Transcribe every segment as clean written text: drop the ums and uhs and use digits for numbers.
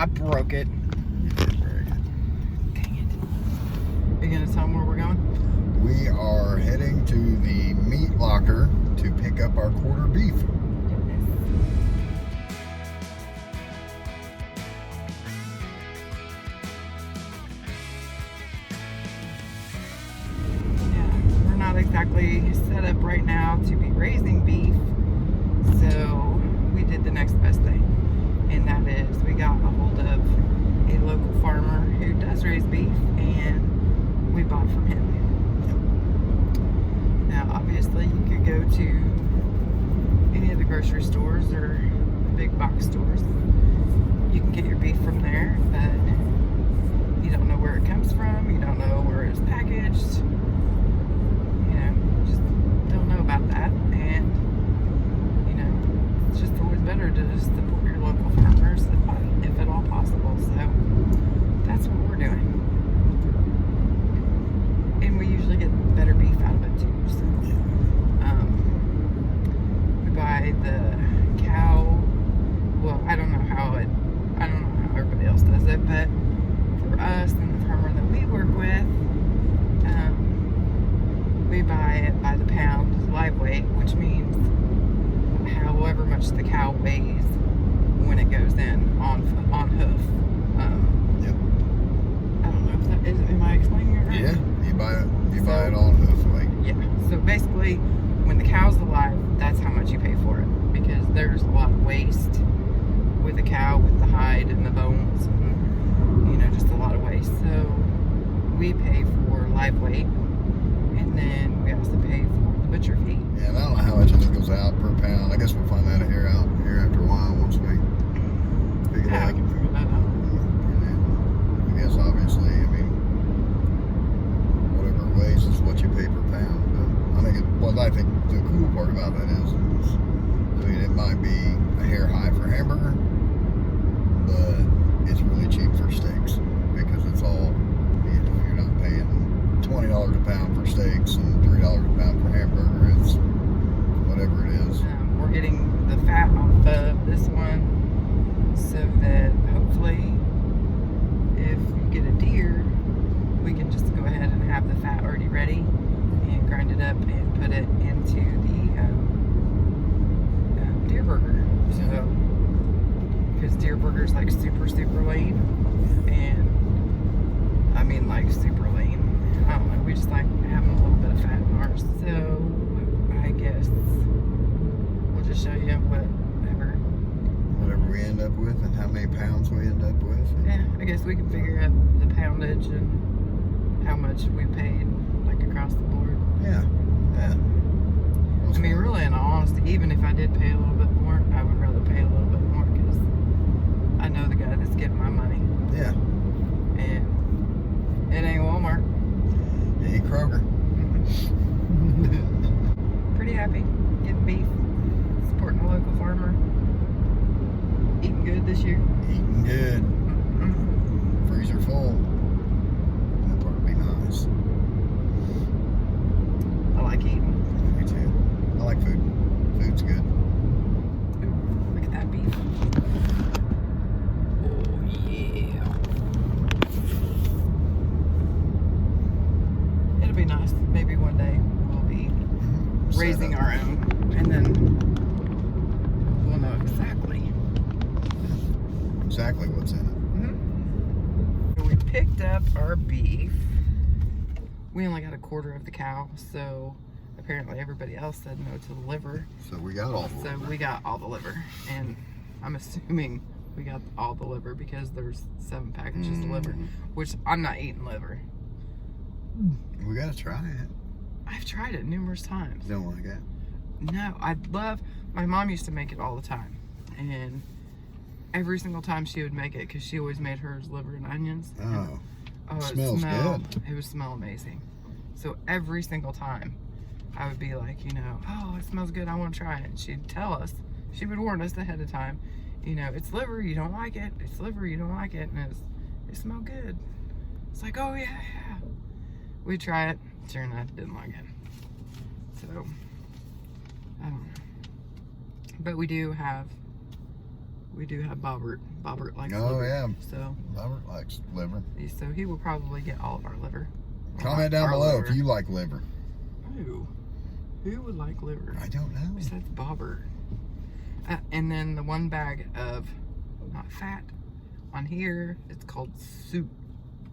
I broke it. Very good. Dang it. Are you going to tell them where we're going? We are heading to the meat locker to pick up our quarter beef. Not exactly set up right now to be raising beef, so we did the next best thing, and that is we got a hold of a local farmer who does raise beef, and we bought from him. Now obviously you could go to any of the grocery stores or big box stores. You can get your beef from there, but you don't know where it comes from, you don't know where it's packaged, about that, and it's just always better to just support your local farmers if at all possible. So that's what we're doing, and we usually get better beef out of it too. So we buy the cow. Well, I don't know how everybody else does it, but for us and the farmer that we work with, we buy it by the pound, live weight, which means however much the cow weighs when it goes in on hoof. Yep. I don't know if that is. Am I explaining it right? Yeah, you buy it on hoof weight. Yeah. So basically, when the cow's alive, that's how much you pay for it, because there's a lot of waste with the cow, with the hide and the bones, and just a lot of waste. So we pay for live weight. And then we also pay for the butcher fee. Yeah, and I don't know how much of it goes out per pound. I guess we'll find that here after a while once we pick it up. I can figure that out. And then, I guess obviously, whatever it weighs is what you pay per pound. But I think the cool part about that is it might be a hair high for hamburger, but it's really cheap for steaks because it's all, you're not paying $20 a pound for steaks and $3 a pound for hamburger. It's whatever it is. We're getting the fat off of this one so that hopefully if you get a deer, we can just go ahead and have the fat already ready and grind it up and put it into the deer burger. So, because deer burger's like super lean, and like super lean. I don't know, we just like having a little bit of fat in ours. So I guess we'll just show you whatever we end up with and how many pounds we end up with. Yeah, I guess we can figure out the poundage and how much we paid, like across the board. Yeah. Really, in all honesty, even if I did pay a little bit more, I would rather pay a little bit more because I know the guy that's getting my money. Yeah. And it ain't Walmart. It ain't Kroger. Pretty happy getting beef, supporting a local farmer, eating good this year. Eating good. Freezer full. That part would be nice. I like eating. Me too. I like food. Food's good. Ooh, look at that beef. Oh yeah. It'll be nice. Maybe one day we'll be raising our own, and then we'll know exactly what's in it. We picked up our beef. We only got a quarter of the cow, so apparently everybody else said no to the liver. So we got all the liver. So we got all the liver, and I'm assuming we got all the liver because there's 7 packages of liver, which I'm not eating liver. We gotta try it. I've tried it numerous times. Don't like it? No, my mom used to make it all the time, and every single time she would make it, because she always made hers liver and onions. Oh, it smells good. It would smell amazing. So every single time I would be like, oh, it smells good, I want to try it. And she'd tell us, she would warn us ahead of time, it's liver, you don't like it. It's liver, you don't like it. And it smelled good. It's like, oh yeah. We try it. Sure enough, didn't like it. So, I don't know. But we do have we do have Bobbert. Bobbert likes Oh, liver. yeah. So Robert likes liver. he will probably get all of our liver. Comment down Our below liver. if you like liver. Who would like liver? I don't know. Besides Bobbert. And then the one bag of, not fat, on here, it's called soup.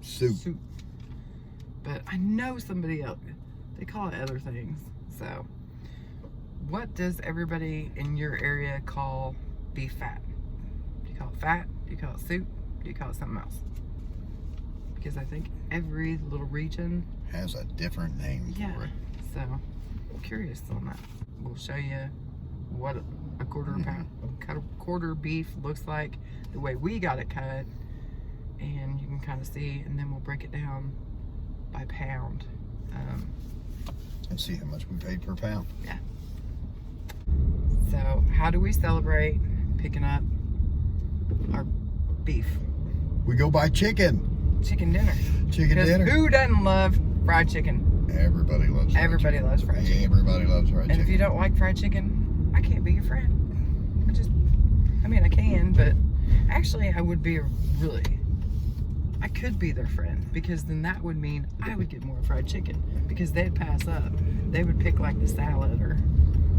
Soup. But I know somebody else, they call it other things. So, what does everybody in your area call beef fat? Do you call it fat? Do you call it soup? Do you call it something else? Because I think every little region Has a different name for it. So, I'm curious on that. We'll show you what a quarter beef looks like, the way we got it cut, and you can kind of see, and then we'll break it down by pound. And see how much we paid per pound. Yeah. So, how do we celebrate picking up our beef? We go buy chicken. Chicken dinner. Chicken 'Cause dinner. who doesn't love fried chicken? Everybody loves fried Everybody chicken. loves fried chicken. Everybody loves fried And chicken. if you don't like fried chicken, I can't be your friend. I can, but actually I would be I could be their friend, because then that would mean I would get more fried chicken, because they'd pass up. They would pick like the salad or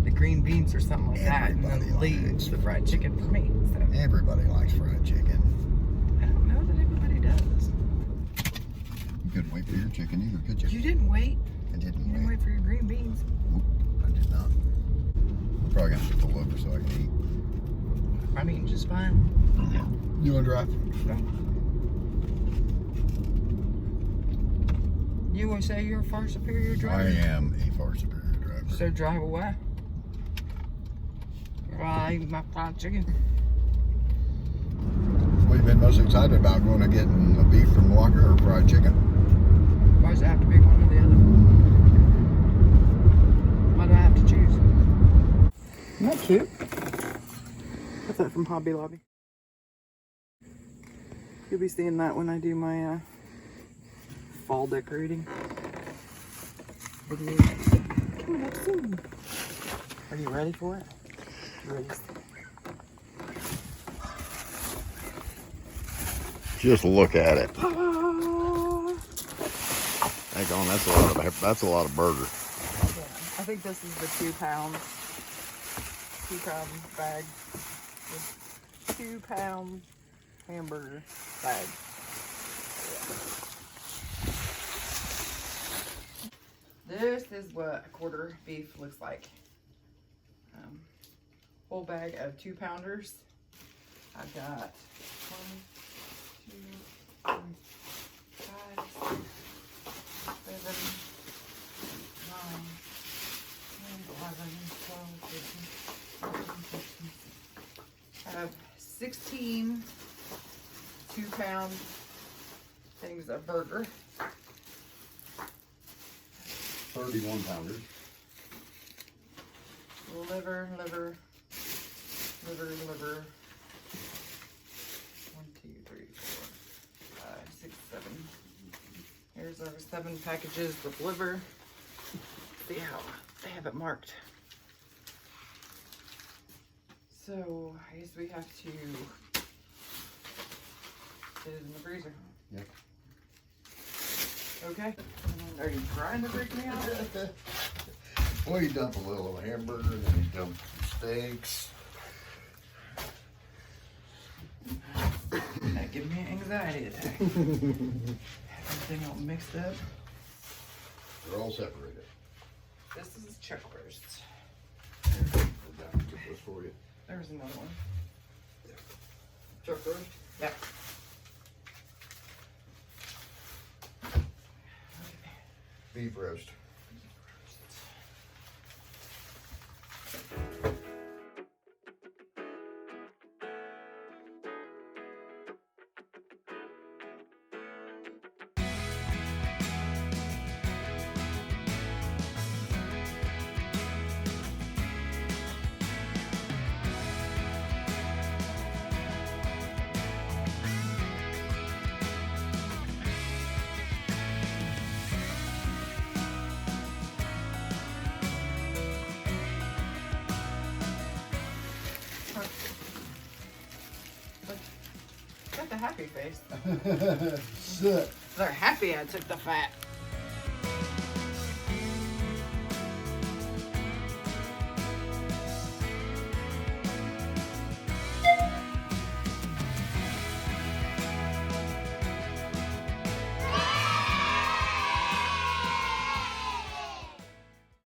the green beans or something like that, and Everybody then leave likes the fried chicken for me. So Everybody likes fried chicken. I don't know that everybody does. You couldn't wait for your chicken either, could you? You didn't wait. I You didn't didn't wait. wait for your green beans. Nope, I did not. I'm probably gonna have to pull over so I can eat. I'm eating just fine. You wanna drive? You want to say you're a far superior driver? I am a far superior driver. So drive away. While I eat my fried chicken. What have you been most excited about, going to getting a beef from Walker or fried chicken? Why does it have to be one or the other? Why do I have to choose? Isn't that cute? What's that from Hobby Lobby? You'll be seeing that when I do my fall decorating video. Coming up soon. Are you ready for it? You ready? Just look at it. Ah! Hang on, that's a lot of burger. I think this is the 2 pound bag. The 2 pound hamburger bag. Yeah. This is what a quarter beef looks like. Whole bag of 2 pounders. I've got 1, 2, 3, 5, 6, 7, 9, 10, 11, 12, 13, 14, 15. I have 16 2-pound things of burger. 31 pounders. Liver. 1, 2, 3, 4, 5, 6, 7. Here's our 7 packages of liver. See how they have it marked. So I guess we have to put it in the freezer. Yep. Okay. Are you trying to freak me out? Well, you dump a little of hamburger, and then you dump steaks. That gives me an anxiety attack. Everything all mixed up. They're all separated. This is chuck roast. This for you. There's another one. Chuck roast? Yeah. Beef roast. happy face. Shit. They're happy I took the fat.